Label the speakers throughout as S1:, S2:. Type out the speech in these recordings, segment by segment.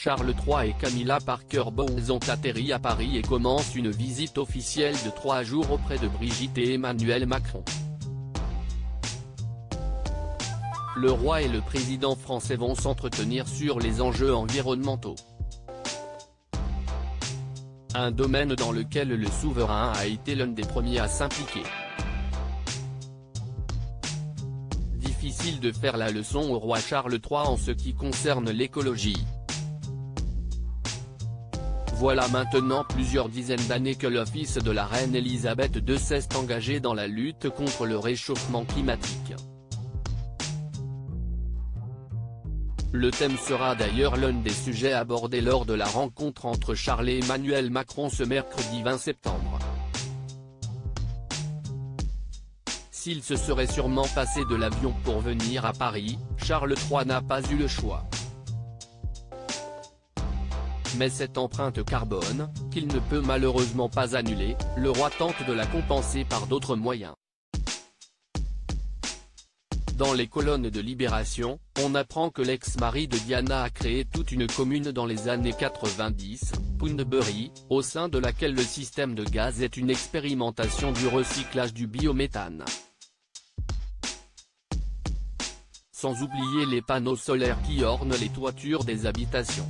S1: Charles III et Camilla Parker Bowles ont atterri à Paris et commencent une visite officielle de 3 jours auprès de Brigitte et Emmanuel Macron. Le roi et le président français vont s'entretenir sur les enjeux environnementaux. Un domaine dans lequel le souverain a été l'un des premiers à s'impliquer. Difficile de faire la leçon au roi Charles III en ce qui concerne l'écologie. Voilà maintenant plusieurs dizaines d'années que l'office de la reine Elisabeth II s'est engagé dans la lutte contre le réchauffement climatique. Le thème sera d'ailleurs l'un des sujets abordés lors de la rencontre entre Charles et Emmanuel Macron ce mercredi 20 septembre. S'il se serait sûrement passé de l'avion pour venir à Paris, Charles III n'a pas eu le choix. Mais cette empreinte carbone, qu'il ne peut malheureusement pas annuler, le roi tente de la compenser par d'autres moyens. Dans les colonnes de Libération, on apprend que l'ex-mari de Diana a créé toute une commune dans les années 90, Poundbury, au sein de laquelle le système de gaz est une expérimentation du recyclage du biométhane. Sans oublier les panneaux solaires qui ornent les toitures des habitations.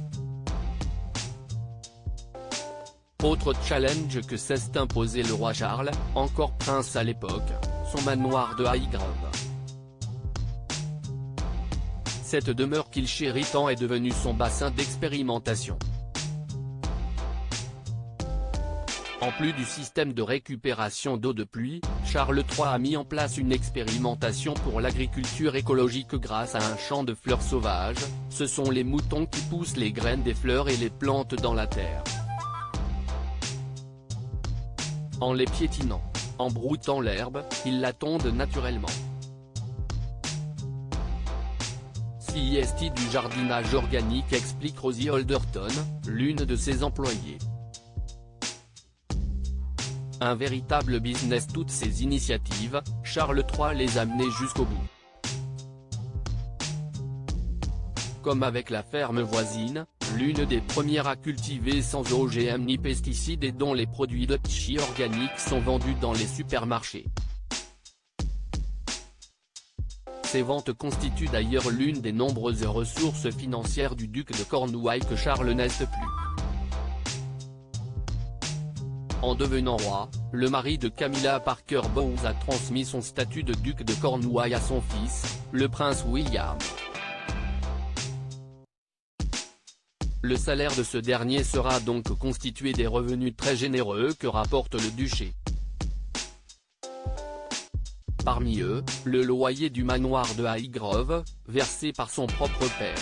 S1: Autre challenge que s'est imposé le roi Charles, encore prince à l'époque, son manoir de Highgrove. Cette demeure qu'il chérit tant est devenue son bassin d'expérimentation. En plus du système de récupération d'eau de pluie, Charles III a mis en place une expérimentation pour l'agriculture écologique grâce à un champ de fleurs sauvages. Ce sont les moutons qui poussent les graines des fleurs et les plantent dans la terre. En les piétinant, en broutant l'herbe, ils la tondent naturellement. CIST du jardinage organique, explique Rosie Alderton, l'une de ses employées. Un véritable business. Toutes ces initiatives, Charles III les a menées jusqu'au bout. Comme avec la ferme voisine, l'une des premières à cultiver sans OGM ni pesticides et dont les produits de chi organiques sont vendus dans les supermarchés. Ces ventes constituent d'ailleurs l'une des nombreuses ressources financières du duc de Cornouailles que Charles n'est plus. En devenant roi, le mari de Camilla Parker Bowles a transmis son statut de duc de Cornouailles à son fils, le prince William. Le salaire de ce dernier sera donc constitué des revenus très généreux que rapporte le duché. Parmi eux, le loyer du manoir de Highgrove, versé par son propre père.